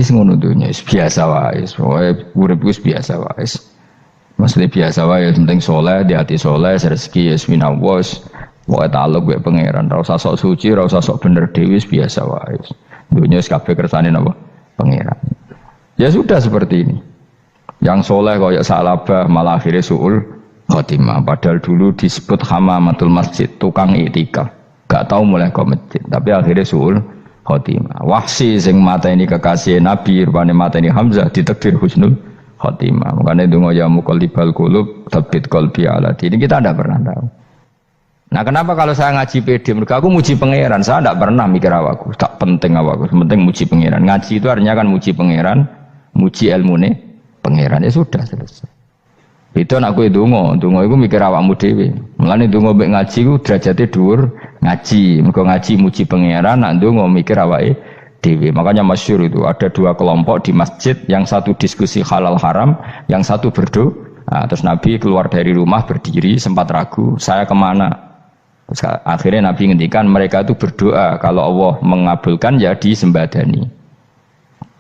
wis ngono dunya wis biasa wae, urip wis biasa wae. Maksudnya biasa wae penting soleh, di hati soleh, rezeki wis minawos. Pokoke taluk mek pangeran, ora usah sok suci, ora usah sok bener dhewe wis biasa wae. Dunya wis kabeh kersane napa? Pangeran. Ya sudah seperti ini. Yang soleh kaya salabah malah akhirnya suul khotimah. Padahal dulu disebut hamamatul masjid, tukang iktikaf. Gak tahu mulai ke masjid, tapi akhirnya suul khotimah. Wahsi sing mateni kekasih Nabi, rupane mateni Hamzah ditakdir husnul khotimah. Makanya donga ya muqallibal qulub tsabbit qalbi ala dini. Kita tidak pernah tahu. Nah, kenapa kalau saya ngaji PD? Mereka aku muji pangeran, saya tidak pernah mikir awakku, tak penting awakku, penting muji pangeran. Ngaji itu artinya kan muji pangeran, muji ilmune pangeran, ya sudah selesai. Itu anakku donga itu mikir awakmu dhewe. Mulane donga mek ngaji ku derajate dhuwur ngaji. Mergo ngaji muji pangeran, nak donga mikir awake dhewe. Makanya masyhur itu ada dua kelompok di masjid, yang satu diskusi halal haram, yang satu berdoa. Nah, terus Nabi keluar dari rumah berdiri sempat ragu, saya kemana? Terus akhirnya Nabi ngendikan mereka itu berdoa kalau Allah mengabulkan ya disembadani.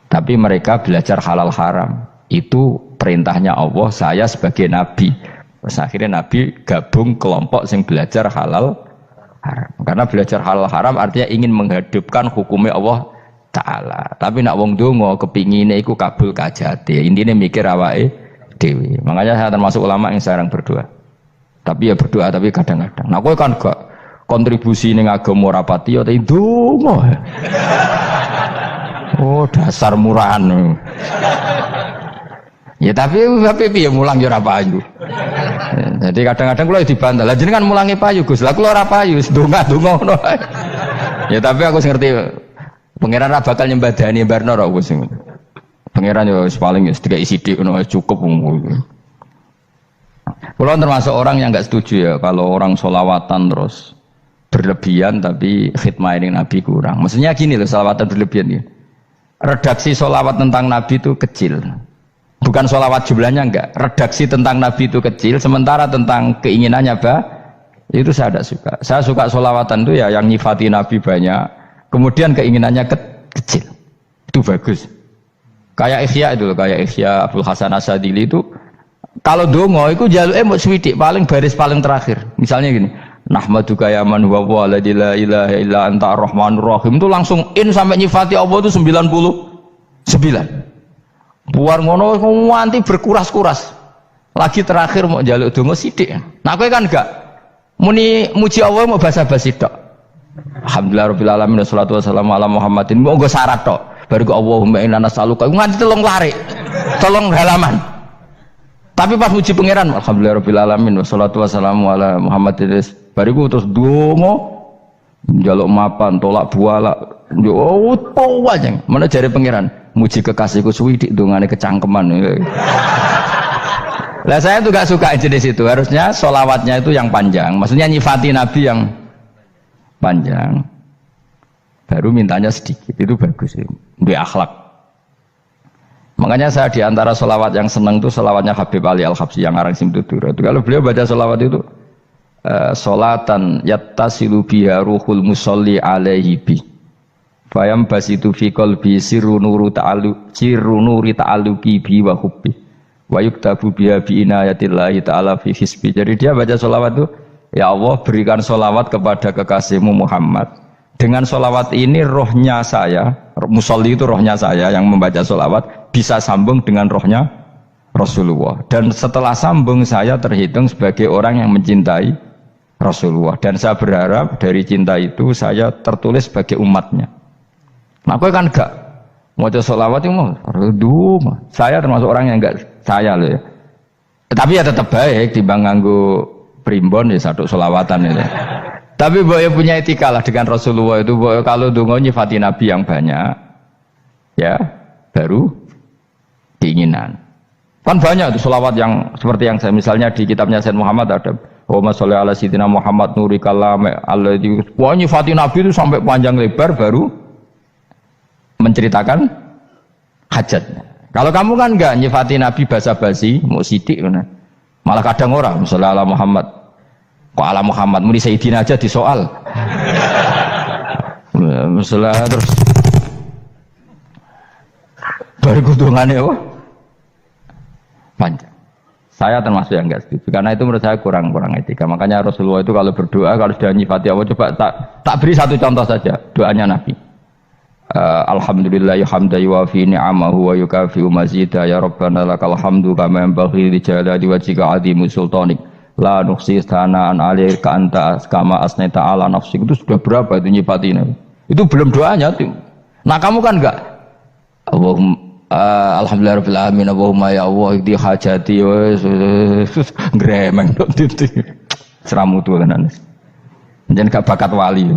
Tapi mereka belajar halal haram. Itu perintahnya Allah, saya sebagai Nabi. Terus akhirnya Nabi gabung kelompok yang belajar halal haram. Karena belajar halal haram artinya ingin menghidupkan hukumnya Allah Ta'ala. Tapi nak wong donga kepingine iku kabul kajate. Intine mikir awake dhewe. Makanya saya termasuk ulama yang jarang berdoa. Tapi ya berdoa tapi kadang-kadang. Nah kowe kan gak kontribusi ning agama ora pati ya ndonga. Oh dasar murahan. Ya tapi piye mulang ya ora payu. Jadi kadang-kadang kula dibantah. Lah jenengan mulangi payu Gus. Lah kula ora payu, ndonga-ndonga ngono. Ya tapi aku ngerti pangeran ra bakal nyembadani barno ora Gus. Pangeran yo paling wis dikai sithik ngono cukup. Kula termasuk orang yang enggak setuju ya kalau orang sholawatan terus berlebihan tapi khidmah ini Nabi kurang. Maksudnya gini loh, sholawatan berlebihan ya. Redaksi sholawat tentang Nabi itu kecil. Bukan sholawat jumlahnya enggak. Redaksi tentang Nabi itu kecil, sementara tentang keinginannya itu saya tidak suka. Saya suka sholawatan itu ya yang nyifati Nabi banyak, kemudian keinginannya kecil. Itu bagus. Kayak Ikhya itu loh, kayak Ikhya Abdul Hasan Asadili itu kalau dongo itu jaluke mau swidik paling baris paling terakhir. Misalnya gini, nahmaduka ya man huwa la ilaha illa anta ar-rahmanur rahim, itu langsung in sampai nyifati Allah itu 99. Buar ngono nganti berkuras-kuras. Lagi terakhir mau jaluk dongo sithik. Nah kowe kan enggak muni muji Allah mau basa-basi tok. Alhamdulillah rabbil alamin wassalatu wassalamu ala Muhammadin. Monggo syarat tok. Baru ke Allahumma inna nas'aluka nganti telung lari. Tolong halaman. Tapi pas muji pangeran, alhamdulillah rabbil alamin wassalatu wassalamu ala Muhammadin. Bariku terus dongo njaluk mapan, tolak buala. Yo aja. Mana jare pangeran? Muji kekasihku suwidik dongane kecangkeman. Lah saya tuh gak suka jenis itu. Harusnya sholawatnya itu yang panjang. Maksudnya nyifati Nabi yang panjang. Baru mintanya sedikit. Itu bagus. Di akhlak. Makanya saya diantara sholawat yang senang itu sholawatnya Habib Ali Al-Habsyi yang arang Simtudur. Itu kalau beliau baca sholawat itu sholatan yattasilu biha ruhul musolli alaihi bi fayam basitu fi qalbi sirru nuri ta'alluqi bi wa hubbi wa yuktabu biha bi inayatillahi ta'ala fi hisbi. Jadi dia baca sholawat itu, ya Allah berikan sholawat kepada kekasihmu Muhammad. Dengan sholawat ini rohnya saya, musolli itu rohnya saya yang membaca sholawat bisa sambung dengan rohnya Rasulullah. Dan setelah sambung saya terhitung sebagai orang yang mencintai Rasulullah. Dan saya berharap dari cinta itu saya tertulis sebagai umatnya. Nah aku kan enggak mau sholawat itu mau saya termasuk orang yang enggak saya loh ya. Tapi ya tetap baik dibanding nganggo primbon ya satu sholawatan itu. Tapi boleh punya etika lah dengan Rasulullah itu. Boleh kalau dongo nyifati Nabi yang banyak, ya baru keinginan. Kan banyak itu sholawat yang seperti yang saya misalnya di kitabnya Sayyid Muhammad ada Allahumma sholli ala sayyidina Muhammad nuri kalam alladzi. Wah nyifati Nabi itu sampai panjang lebar baru menceritakan hajatnya. Kalau kamu kan enggak nyifati Nabi basa-basi, mau sidik mana? Malah kadang orang sholli ala Muhammad. Kok ala Muhammad muni Sayyidina aja disoal. Masalah terus Baru kudungannya apa? Panjang. Saya termasuk yang enggak setuju karena itu menurut saya kurang etika. Makanya Rasulullah itu kalau berdoa kalau sudah nyifati Allah, coba tak beri satu contoh saja doanya Nabi. Alhamdulillah hamdan yuwafi ni'amahu wa yukafi'u mazida ya rabbana lakal hamdu kama yanbaghi li jalali wajhika 'azimi sultanik la nuhsi thana'an 'alaika anta kama asnaita 'ala nafsik. Itu sudah berapa itu nyifatinya? Itu belum doanya tuh. Nah kamu kan enggak Alhamdulillah rabbil alamin Allahumma ya Allah ikdi hajati gremeng tok titik seramutu tenan jen gak bakat wali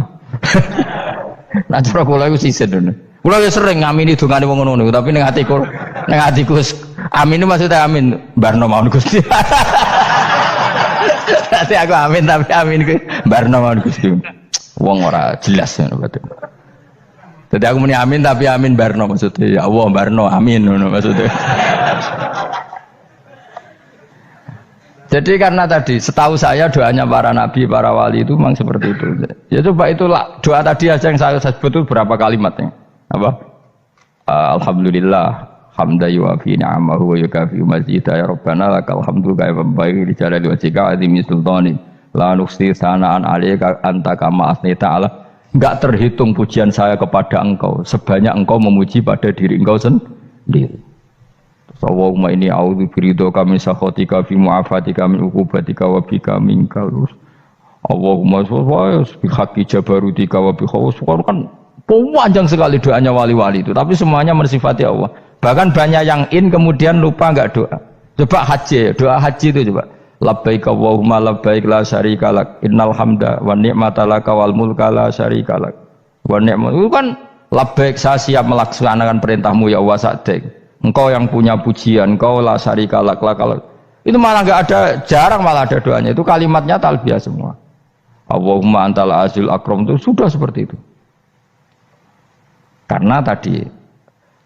nah cara kula iku sisen kula ya sering ngamini dongane wong ngono tapi ning atiku amin itu maksudnya amin barno mawon Gusti nanti aku amin tapi amin ku barno mawon Gusti wong ora jelas ngono betul. Jadi aku muni amin tapi amin barno maksudnya ya Allah barno amin maksudnya. Jadi karena tadi setahu saya doanya para nabi para wali itu memang seperti itu. Ya coba itulah doa tadi aja yang saya sebut itu berapa kalimatnya? Apa? Alhamdulillah hamdan yuwafi ni'amahu wa yukafi mazida ya rabbana lakal hamdu kama yanbaghi li jalali wajhika 'azimi sultanik la nuhsi tsana'an 'alaika anta kama asnaita 'ala. Enggak terhitung pujian saya kepada engkau sebanyak engkau memuji pada diri engkau sendiri. Allahumma inni a'udzu biridhoka min sakhatika fi mu'afatika min uqubatika wa bika minkal. Allahumma sholli bi haqqi jabarutika wa bi khawfika. Kan panjang sekali doanya wali-wali itu, tapi semuanya mensifati Allah. Bahkan banyak yang kemudian lupa enggak doa. Coba haji, doa haji itu coba. Labbaik Allahumma labbaik la syarika lak innal hamda wa ni'mata laka wal mulka la syarika lak wa ni'mat. Itu kan labbaik saya siap melaksanakan perintahmu ya Allah sa'dik. Engkau yang punya pujian, engkau la syarika lak lakal. Itu malah enggak ada, jarang malah ada doanya. Itu kalimatnya talbiyah semua. Allahumma antal azil akram itu sudah seperti itu. Karena tadi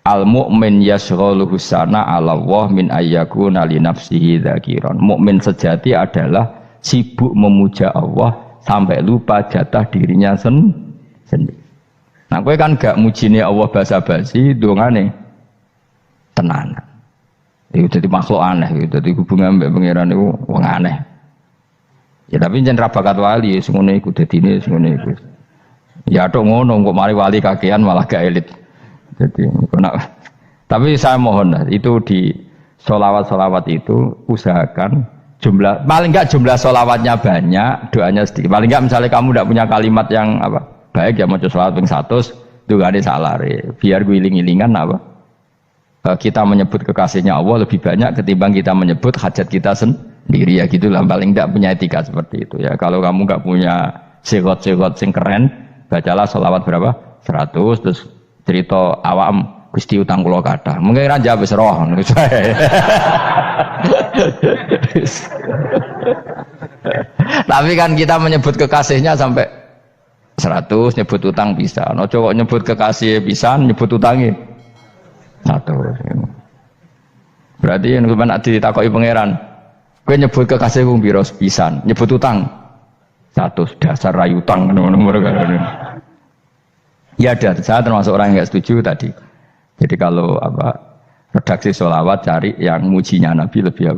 al-mu'min yashghaluhu sana 'ala Allah min ayyakuna li nafsihi dzakiran. Mukmin sejati adalah sibuk memuja Allah sampai lupa jatah dirinya sendiri. Nah, kowe kan gak mujine Allah basa-basi, dongane tenanan. Itu jadi makhluk aneh, itu jadi hubungan mbek pangeran itu wong aneh. Ya tapi jen ra bakat wali, ngono iku dadine ngono iku. Ya tok ngono kok mari wali kakean malah gak elit. Jadi, tapi saya mohon itu di sholawat itu usahakan jumlah paling enggak jumlah sholawatnya banyak, doanya sedikit. Paling enggak misalnya kamu tidak punya kalimat yang apa baik ya mau sholawat ping 100 itu gak ada salah biar guling-gilingan apa kita menyebut kekasihnya Allah lebih banyak ketimbang kita menyebut hajat kita sendiri ya gitulah. Paling enggak punya etika seperti itu ya. Kalau kamu enggak punya segot-segot sing keren, bacalah sholawat berapa 100 terus cerita awam Gusti utang kula kathah. Mungkin ra jawab wis roh ngono saya. Tapi kan kita menyebut kekasihnya sampai 100, nyebut utang bisa. Ojo kok nyebut kekasih pisan, nyebut utangi 100. Berarti yen nek ditakoki pangeran, kowe nyebut kekasih wong pira pisan, nyebut utang 100 dasar ra utang ngono mereka. Ya ada, saya termasuk orang yang nggak setuju tadi. Jadi kalau redaksi sholawat cari yang mujinya Nabi lebih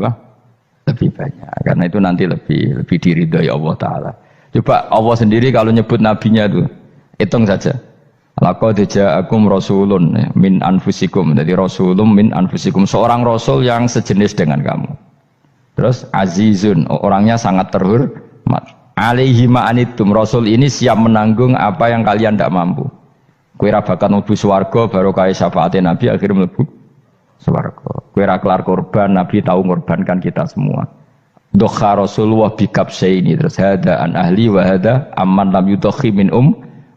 lebih banyak. Karena itu nanti lebih diridhoi Allah Taala. Coba Allah sendiri kalau nyebut nabinya itu hitung saja. Laqad ja'akum rasulun min anfusikum. Jadi rasulun min anfusikum, seorang rasul yang sejenis dengan kamu. Terus azizun, orangnya sangat terhormat. Alaihi ma'anitum, rasul ini siap menanggung apa yang kalian tidak mampu. Kowe ra bakat mlebu swarga baru kaya syafaate Nabi akhirnya mlebu swarga. Kowe ra kelar korban, Nabi tahu mengorbankan kita semua. Dokha Rasulullah bikabsaini terus hada an ahli wa hada amman lam yudokhi min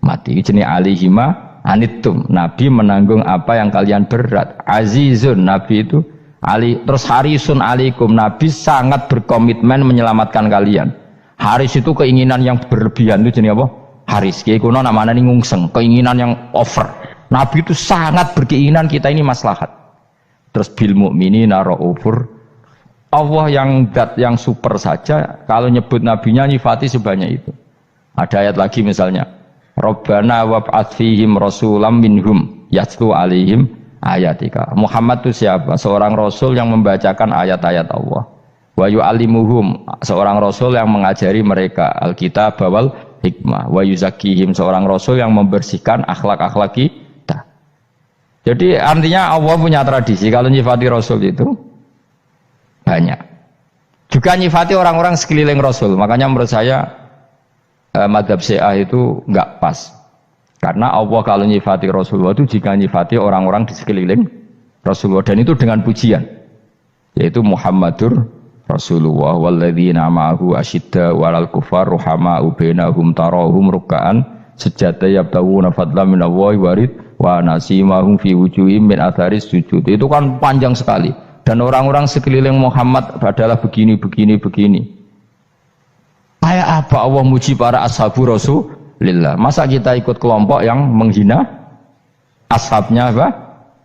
mati. Jenenge alihima anitum. Nabi menanggung apa yang kalian berat. Azizun, Nabi itu ali terus harisun alaikum. Nabi sangat berkomitmen menyelamatkan kalian. Haris itu keinginan yang berlebihan itu jenenge apa? Haris, kiai kuno namanya ini ngungseng, keinginan yang over. Nabi itu sangat berkeinginan kita ini maslahat. Terus bil mukminina raufur. Allah yang zat yang super saja kalau nyebut nabinya nyifati sebanyak itu. Ada ayat lagi misalnya, Rabbana wab'ats fihim rasulam minhum yatlu alaihim ayatika. Muhammad itu siapa? Seorang rasul yang membacakan ayat-ayat Allah. Wa yu'allimuhum, seorang rasul yang mengajari mereka alkitab wal hikmah. Wa yuzakkihim, seorang rasul yang membersihkan akhlak-akhlak kita. Jadi artinya Allah punya tradisi kalau nyifati rasul itu banyak. Juga nyifati orang-orang sekeliling rasul. Makanya menurut saya madzhab Syiah itu enggak pas. Karena Allah kalau nyifati Rasulullah itu jika nyifati orang-orang di sekeliling Rasulullah, dan itu dengan pujian, yaitu Muhammadur Rasulullah walladzina ma'ahu asyidda walal kufar ruhama'u bainahum tarahum ruk'an sujada yabtaguna fadlan minallahi warid wa nasimahum fi wujuhim min atharis sujud. Itu kan panjang sekali, dan orang-orang sekeliling Muhammad adalah begini. Kayak apa Allah muji para ashabu Rasulillah? Masa kita ikut kelompok yang menghina ashabnya apa?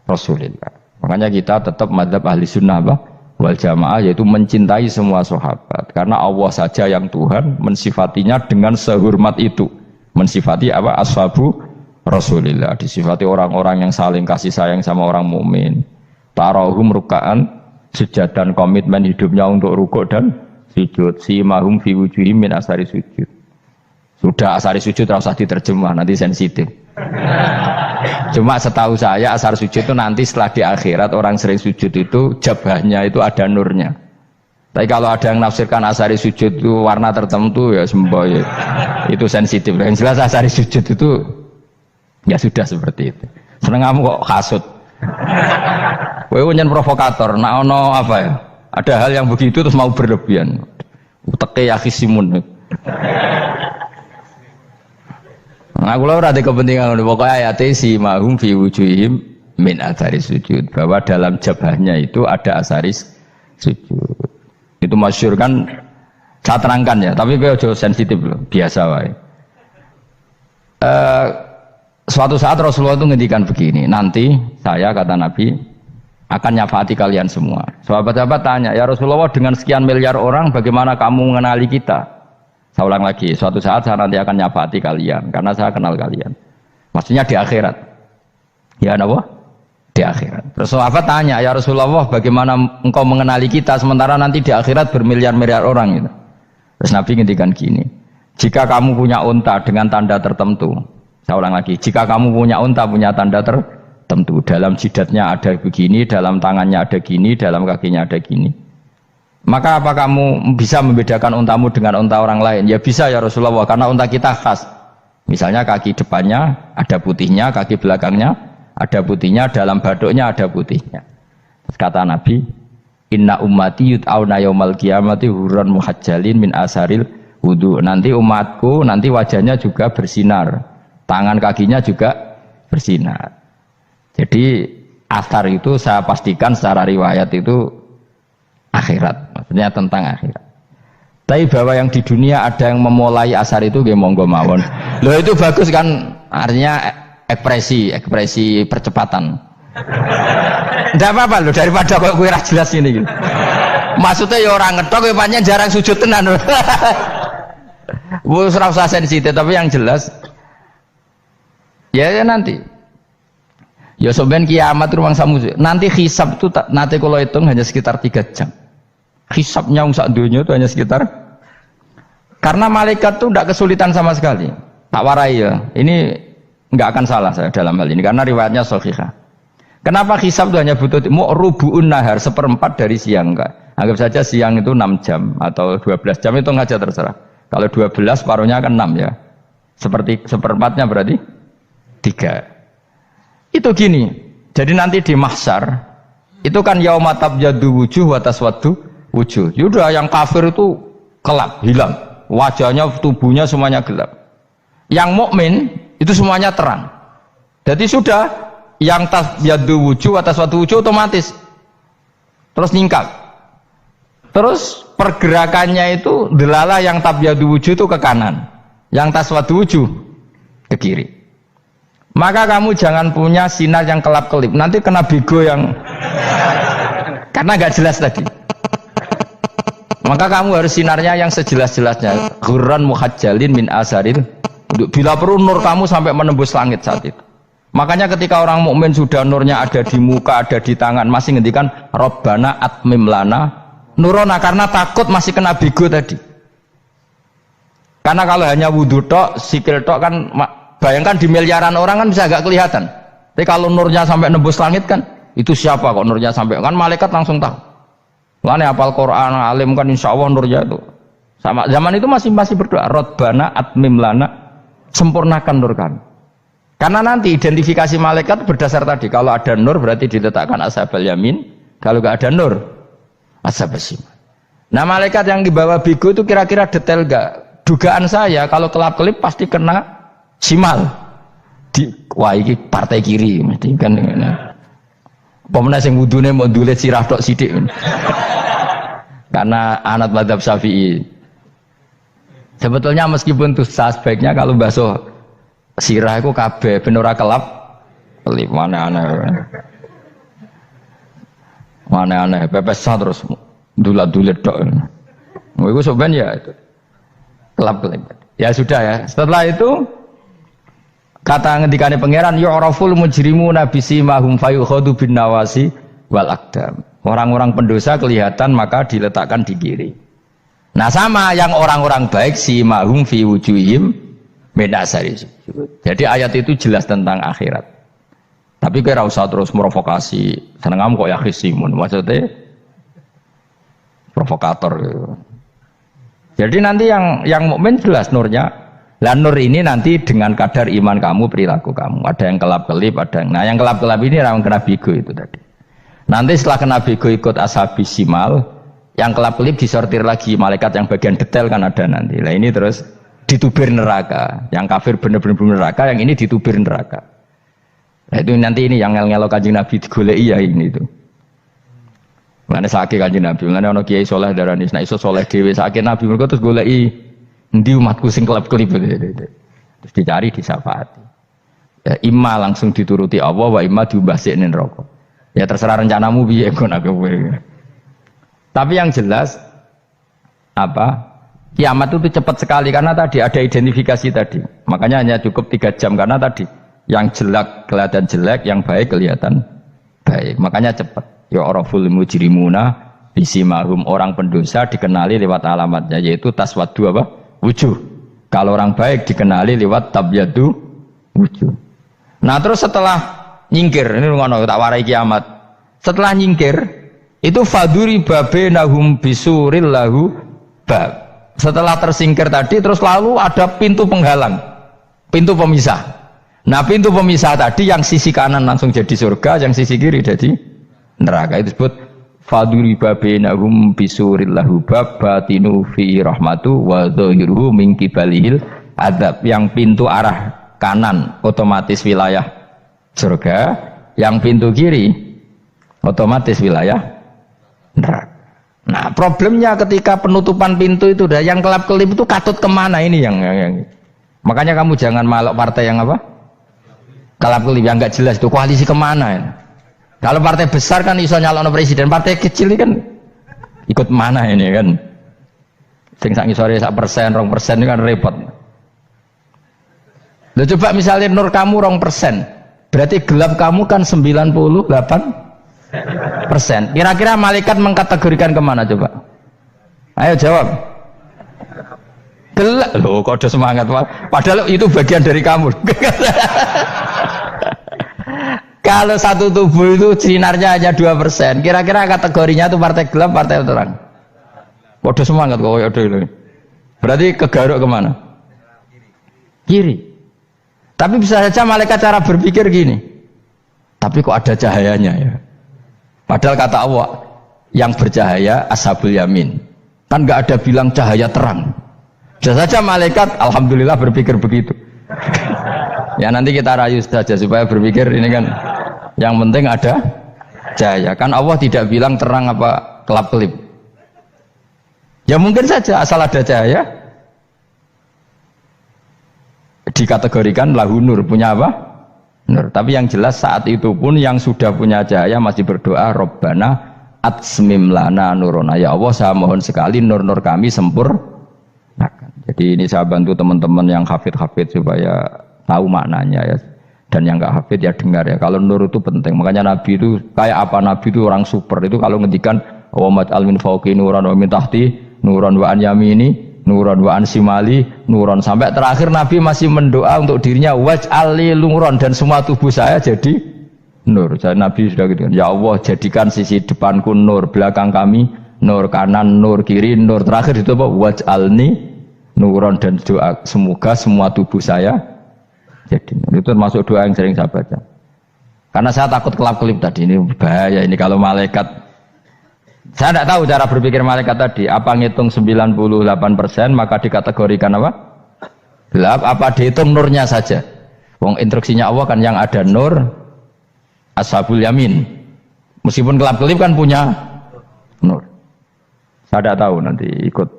Rasulillah. Makanya kita tetap madzhab ahli sunnah apa? Wal jamaah, yaitu mencintai semua sahabat. Karena Allah saja yang Tuhan mensifatinya dengan sehormat itu. Mensifati apa? Ashabu Rasulillah. Disifati orang-orang yang saling kasih sayang sama orang mukmin. Tarahum ruka'an, sujud dan komitmen hidupnya untuk rukuk dan sujud. Simahum fi wujuhim min asari sujud. Sudah asari sujud tidak usah diterjemah, nanti sensitif. Cuma setahu saya asar sujud itu nanti setelah di akhirat orang sering sujud itu jabahnya itu ada nurnya. Tapi kalau ada yang nafsirkan asari sujud itu warna tertentu ya semboy, itu sensitif. Yang jelas asari sujud itu ya sudah seperti itu. Seneng kamu kok kasut. Kowe nyen provokator, nak ono apa ya? Ada hal yang begitu terus mau berlebihan. Uteke ya khisimun. Nah, kula ora ada kepentingan pokoknya ayat si mahum fi wujuhim min atharis sujud, bahwa dalam jabahnya itu ada asaris sujud. Itu masyhur kan, saya terangkan ya, tapi kowe aja sensitif loh, biasa wae. Suatu saat Rasulullah itu ngendikan begini, nanti saya kata Nabi akan nyafati kalian semua. Sahabat-sahabat tanya, ya Rasulullah dengan sekian miliar orang bagaimana kamu mengenali kita? Saya ulang lagi, suatu saat saya nanti akan nyafati kalian karena saya kenal kalian. Maksudnya di akhirat. Ya apa? Di akhirat. Terus sahabat tanya, ya Rasulullah bagaimana engkau mengenali kita sementara nanti di akhirat bermiliar-miliar orang gitu. Terus Nabi ngendikan gini, jika kamu punya unta dengan tanda tertentu, saya ulang lagi, jika kamu punya unta punya tanda tertentu, dalam jidatnya ada begini, dalam tangannya ada gini, dalam kakinya ada gini, maka apa kamu bisa membedakan untamu dengan unta orang lain? Ya bisa ya Rasulullah, karena unta kita khas. Misalnya kaki depannya ada putihnya, kaki belakangnya ada putihnya, dalam baduknya ada putihnya. Terus kata Nabi, inna ummati yut'auna yaumal qiyamati hurran muhajjalin min asaril wudu. Nanti umatku nanti wajahnya juga bersinar, tangan kakinya juga bersinar. Jadi asar itu saya pastikan secara riwayat itu akhirat, maksudnya tentang akhirat. Tapi bahwa yang di dunia ada yang memulai asar itu nggih monggo mawon. Loh itu bagus kan, artinya ekspresi percepatan. Ndak apa-apa loh, daripada kok kowe ora jelas ini gitu. Maksudnya ya orang ngetok kowe pancen jarang sujud tenan. Wis ora usah sensitif, tapi yang jelas ya nanti. Ya soben kiamat ruang samu. Nanti hisab itu nanti kalau hitung hanya sekitar 3 jam. Hisabnya sak dunia itu hanya sekitar, karena malaikat itu tidak kesulitan sama sekali. Tak warai ya. Ini enggak akan salah saya dalam hal ini karena riwayatnya sahihah. Kenapa hisab itu hanya butuh rubu'un nahar, 1/4 dari siang enggak? Anggap saja siang itu 6 jam atau 12 jam itu enggak aja terserah. Kalau 12 paruhnya kan 6 ya. Seperti 1/4-nya berarti 3. Itu gini. Jadi nanti di mahsyar itu kan yauma tabyaddu wujuh wa taswaddu wujuh. Yaudah yang kafir itu gelap, hilang. Wajahnya, tubuhnya semuanya gelap. Yang mukmin itu semuanya terang. Jadi sudah yang tabyaddu wujuh wa taswaddu wujuh otomatis terus nyingkap. Terus pergerakannya itu delala yang tabyaddu wujuh itu ke kanan, yang taswaddu wujuh ke kiri. Maka kamu jangan punya sinar yang kelap-kelip, nanti kena bego yang karena gak jelas tadi. Maka kamu harus sinarnya yang sejelas-jelasnya. Ghurran muhajjalin min asaril. Bila perlu nur kamu sampai menembus langit saat itu. Makanya ketika orang mukmin sudah nurnya ada di muka, ada di tangan, masih ngendikan Rabbana atmim lana nurona, karena takut masih kena bigo tadi. Karena kalau hanya wudhu tok, sikil tok kan, bayangkan di miliaran orang kan bisa agak kelihatan. Tapi kalau nurnya sampai nembus langit kan, itu siapa kok nurnya sampai, kan malaikat langsung tahu. Lane hafal Quran, alim kan insya Allah nurnya itu. Sama zaman itu masih berdoa, Rabbana atmim lana, sempurnakan nur kami. Karena nanti identifikasi malaikat berdasar tadi, kalau ada nur berarti diletakkan ashabal yamin, kalau nggak ada nur ashabal shimal. Nah malaikat yang dibawa bigo itu kira-kira detail nggak? Dugaan saya kalau kelap-kelip pasti kena shimal. Wah ini partai kiri mesti kan. Pemenang yang wudhunya mau dulet sirah tok sidik. Karena anak madzhab Syafi'i. Sebetulnya meskipun itu sebaiknya kalau basuh sirah itu kabeh ben ora kelap kelip, mana aneh pepesan terus dulat-dulit tok. Iku sebenarnya ya itu kelap kelip. Ya sudah ya. Setelah itu kata ngendikane pangeran yu'raful mujrimuna bisimahum fayukhadu bin nawasi wal aqdam. Orang-orang pendosa kelihatan maka diletakkan di kiri. Nah sama yang orang-orang baik simahum fi wujuhihim Medasari. Jadi ayat itu jelas tentang akhirat. Tapi kira usah terus provokasi. Seneng kamu kok ya khisimun. Maksudnya provokator. Gitu. Jadi nanti yang mukmin jelas nurnya. Lah nur ini nanti dengan kadar iman kamu, perilaku kamu. Ada yang kelap-kelip, ada yang. Nah yang kelap-kelip ini orang kena bigo itu tadi. Nanti setelah kena bigo ikut ashabis simal, yang kelap-kelip disortir lagi malaikat yang bagian detail kan ada nanti. Lah ini terus ditubir neraka, yang kafir bener-bener neraka, yang ini ditubir neraka. Nah itu nanti ini yang ngel-ngelo Kanjeng Nabi digoleki ya ini itu. Mana sakit Kanjeng Nabi, mana ono kiai soleh darani, nek iso soleh dhewe sakit Nabi mergo terus goleki endi umatku sing kelep-kelip terus dicari disafaati. Ya imma langsung dituruti Allah, wa imma diumbasine neraka. Ya terserah rencanamu piye kon aku. Tapi yang jelas apa? Kiamat itu cepat sekali karena tadi ada identifikasi tadi. Makanya hanya cukup 3 jam karena tadi yang jelek kelihatan jelek, yang baik kelihatan baik. Makanya cepat. Ya araful mujrimuna bisimahum, orang pendosa dikenali lewat alamatnya yaitu taswaddu apa? Wujuh. Kalau orang baik dikenali lewat tabyadu wujuh. Nah, terus setelah nyingkir, ini ngono tak warai kiamat. Setelah nyingkir itu faduri babenahum bisuril lahu bab. Setelah tersingkir tadi terus lalu ada pintu penghalang, pintu pemisah. Nah pintu pemisah tadi yang sisi kanan langsung jadi surga, yang sisi kiri jadi neraka. Itu disebut faduri babenahum bisuril lahu bab batinu fi rahmatu wa dhahiruhu min qibalihil adzab. Yang pintu arah kanan otomatis wilayah surga, yang pintu kiri otomatis wilayah neraka. Nah problemnya ketika penutupan pintu itu dah yang kelap-kelip itu katut kemana ini yang makanya kamu jangan malok partai yang apa kelap-kelip yang nggak jelas itu koalisi kemana ya? Kalau partai besar kan iso nyalon presiden, partai kecil ini kan ikut mana ini kan sing sak ngisore 1%, 2% ini kan repot. Loh, coba misalnya nur kamu 2%, berarti gelap kamu kan 98%. Kira-kira malaikat mengkategorikan kemana coba? Ayo jawab. Gelap. Loh, kode semangat Pak. Padahal itu bagian dari kamu. Kalau satu tubuh itu sinarnya hanya 2%, kira-kira kategorinya itu partai gelap, partai terang. Kode semangat kok ada ini. Berarti kegaruk kemana? Kiri. Tapi bisa saja malaikat cara berpikir gini. Tapi kok ada cahayanya ya? Padahal kata Allah yang bercahaya ashabul yamin. Kan nggak ada bilang cahaya terang. Bisa saja malaikat alhamdulillah berpikir begitu. Ya nanti kita rayu saja supaya berpikir ini kan yang penting ada cahaya. Kan Allah tidak bilang terang apa kelap-kelip. Ya mungkin saja asal ada cahaya dikategorikan lahu nur, punya apa? Nur. Tapi yang jelas saat itu pun yang sudah punya cahaya masih berdoa Rabbana atsmim lana nurona. Ya Allah saya mohon sekali nur-nur kami sempurnakan. Jadi ini saya bantu teman-teman yang hafid-hafid supaya tahu maknanya ya. Dan yang nggak hafid ya dengar ya. Kalau nur itu penting. Makanya Nabi itu kayak apa? Nabi itu orang super. Itu kalau ngendikan wa maj'al min fawqi nuran wa min tahti nuran wa an yamini nuran wa an simali nuran, sampai terakhir Nabi masih mendoa untuk dirinya waj'al li nuran, dan semua tubuh saya jadi nur. Jadi Nabi sudah gitu. Ya Allah, jadikan sisi depanku nur, belakang kami nur, kanan nur, kiri nur, terakhir itu apa? Waj'alni nuran, dan doa semoga semua tubuh saya jadi nur. Itu termasuk doa yang sering saya baca. Karena saya takut kelap-kelip tadi, ini bahaya ini kalau malaikat. Saya tidak tahu cara berpikir malaikat tadi. Apa ngitung 98% maka dikategorikan apa? Gelap. Apa dihitung nurnya saja? Wong instruksinya Allah kan yang ada nur ashabul yamin. Meskipun kelap-kelip kan punya nur. Saya tidak tahu nanti ikut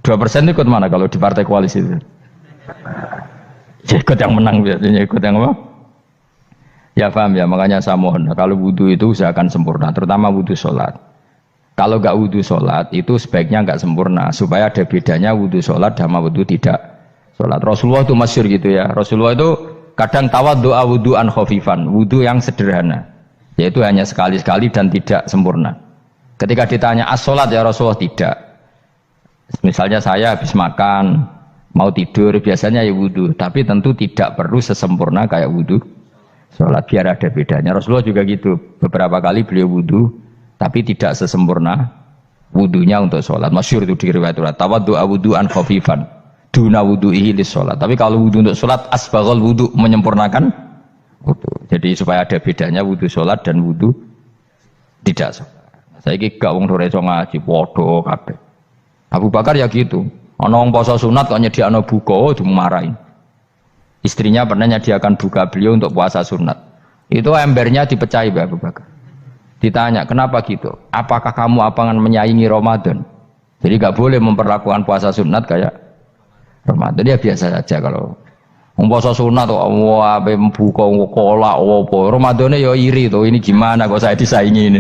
2% ikut mana kalau di partai koalisi itu. Ya, ikut yang menang biasanya, ikut yang apa? Ya paham ya, makanya saya mohon kalau wudhu itu usahakan sempurna, terutama wudhu sholat. Kalau nggak wudhu sholat itu sebaiknya nggak sempurna, supaya ada bedanya wudhu sholat sama wudhu tidak sholat. Rasulullah itu masyhur gitu ya. Rasulullah itu kadang tawaddu'a wudhu'an khafifan, wudhu yang sederhana, yaitu hanya sekali-sekali dan tidak sempurna. Ketika ditanya as-sholat ya Rasulullah, tidak. Misalnya saya habis makan, mau tidur, biasanya ya wudhu, tapi tentu tidak perlu sesempurna kayak wudhu sholat, biar ada bedanya. Rasulullah juga gitu, beberapa kali beliau wudhu tapi tidak sesempurna wudhunya untuk sholat. Masyhur itu di riwayat tawaddu'a wudhu'an khafifan duna wudhu'ihi lis sholat. Tapi kalau wudhu untuk sholat asbaghal wudhu, menyempurnakan wudhu. Jadi supaya ada bedanya wudhu sholat dan wudhu tidak sholat. Saya gak wong sore iso ngaji podo kabeh. Abu Bakar ya gitu. Ana wong poso sunat kok nyediakno buka dimarahin. Istrinya pernah nyediakan buka beliau untuk puasa sunat. Itu embernya dipecahi Abu Bakar. Ditanya, kenapa gitu? Apakah kamu akan menyaingi Ramadan? Jadi gak boleh memperlakukan puasa sunat kayak Ramadan. Ya biasa saja kalau puasa sunat tuh, wah, buka kolak, apa? Ramadannya ya iri tuh. Ini gimana kok saya disaingi ini?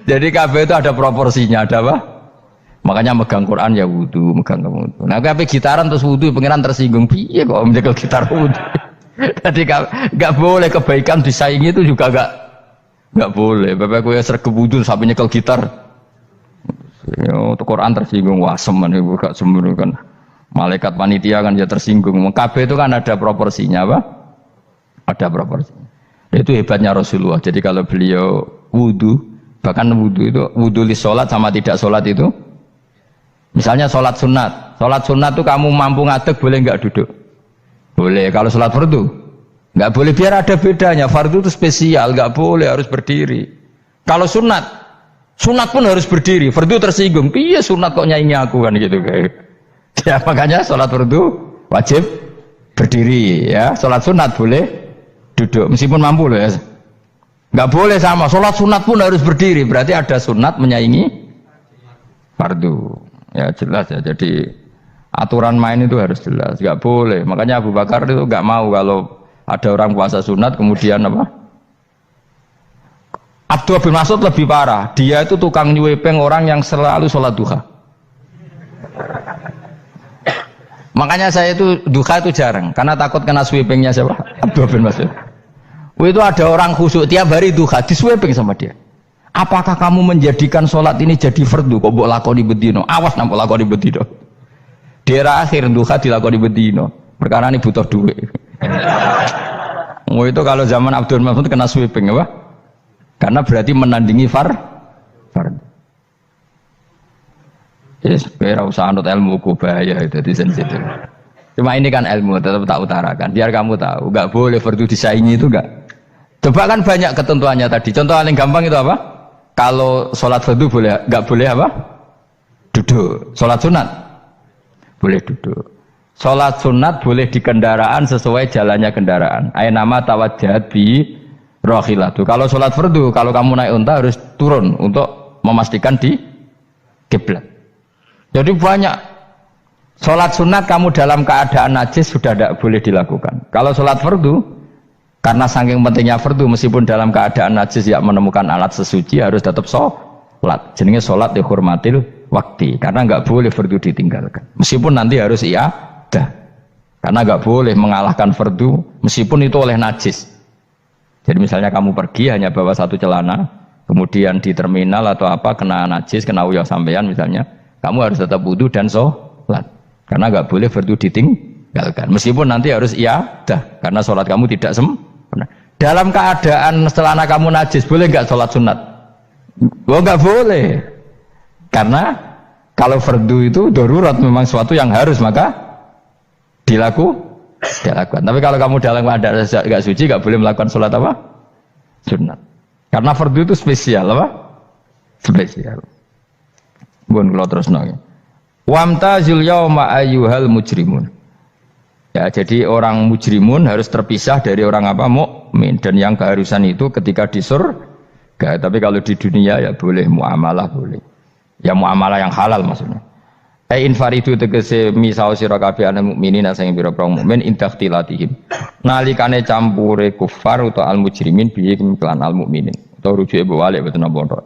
Jadi kabeh itu ada proporsinya, ada apa? Makanya megang Quran ya wudu, megang wudu. Nah, kabeh gitaran terus wudu, pengiran tersinggung. Piye kok menjegal gitar wudu? Jadi gak boleh kebaikan disaingi itu juga gak boleh. Bapak gue sergap wudu sampai nyekel gitar. Yo, Quran tersinggung, wah semen ibu gak sembunyi kan. Malaikat panitia kan ya tersinggung. Kabeh itu kan ada proporsinya, apa? Ada proporsinya. Itu hebatnya Rasulullah. Jadi kalau beliau wudu, bahkan wudu itu wudu li sholat sama tidak sholat itu. Misalnya sholat sunat itu kamu mampu ngadeg boleh nggak duduk? Boleh. Kalau sholat fardu nggak boleh, biar ada bedanya. Fardu itu spesial, nggak boleh, harus berdiri. Kalau sunat pun harus berdiri. Fardu tersinggung, iya sunat kok nyaingi aku kan gitu kayak. Ya makanya sholat fardu wajib berdiri ya. Sholat sunat boleh duduk meskipun mampu loh ya. Nggak boleh sama. Sholat sunat pun harus berdiri. Berarti ada sunat menyaingi fardu. Ya jelas ya. Jadi aturan main itu harus jelas. Nggak boleh. Makanya Abu Bakar itu nggak mau kalau ada orang puasa sunat kemudian apa? Abdullah bin Mas'ud lebih parah. Dia itu tukang nyuwepeng orang yang selalu sholat duha. Makanya saya itu duha itu jarang karena takut kena sweepingnya siapa? Abdullah bin Mas'ud. Itu ada orang khusyuk tiap hari duha disweeping sama dia. Apakah kamu menjadikan sholat ini jadi fardu? Kok mbok lakoni bedino? Awas nang mbok lakoni bedino. Daerah akhir duha dilakoni bedino. Perkara ini butuh duit. Itu kalau zaman Abdul Mas'ud kena sweeping apa? Karena berarti menandingi fardu. Yes, kira usah anut ilmu ku bahaya itu di sensitif. Cuma ini kan ilmu tetap tak utarakan. Biar kamu tahu, nggak boleh fardu disaingi itu nggak. Coba kan banyak ketentuannya tadi. Contoh paling gampang itu apa? Kalau sholat fardu boleh, nggak boleh apa? Duduk. Sholat sunat boleh duduk. Sholat sunat boleh di kendaraan sesuai jalannya kendaraan. Nama tawajjahat bi rohilatu. Kalau sholat fardu, kalau kamu naik unta harus turun untuk memastikan di kiblat. Jadi banyak sholat sunat kamu dalam keadaan najis sudah tidak boleh dilakukan. Kalau sholat fardu, karena saking pentingnya fardu, meskipun dalam keadaan najis ya menemukan alat sesuci harus tetap sholat. Jenenge sholat dihormatil waktu, karena nggak boleh fardu ditinggalkan. Meskipun nanti harus iadah, karena nggak boleh mengalahkan fardu meskipun itu oleh najis. Jadi misalnya kamu pergi hanya bawa satu celana, kemudian di terminal atau apa kena najis, kena uyah sampean misalnya, kamu harus tetap wudu dan sholat. Karena nggak boleh fardu ditinggalkan. Meskipun nanti harus iadah, karena sholat kamu tidak sempurna. Dalam keadaan celana kamu najis, boleh nggak sholat sunat? Oh nggak boleh. Karena kalau fardu itu darurat, memang sesuatu yang harus, maka dilakukan. Tapi kalau kamu dalam keadaan nggak suci, nggak boleh melakukan sholat apa? Sunat. Karena fardu itu spesial apa? Spesial. Bun kalau terus nongol. Wamtazul yauma ayyuhal mujrimun. Ya, jadi orang mujrimun harus terpisah dari orang apa? Mukmin. Dan yang keharusan itu ketika di surga. Tapi kalau di dunia ya boleh muamalah boleh. Ya muamalah yang halal maksudnya. Infaridu tegese misau sira kabeh ana mukminin sing pira-pira mukmin intakhtilatihim. Nalikane campure kufar utawa al mujrimin bi iklan al mukminin. Utawa rujuke balik boten apa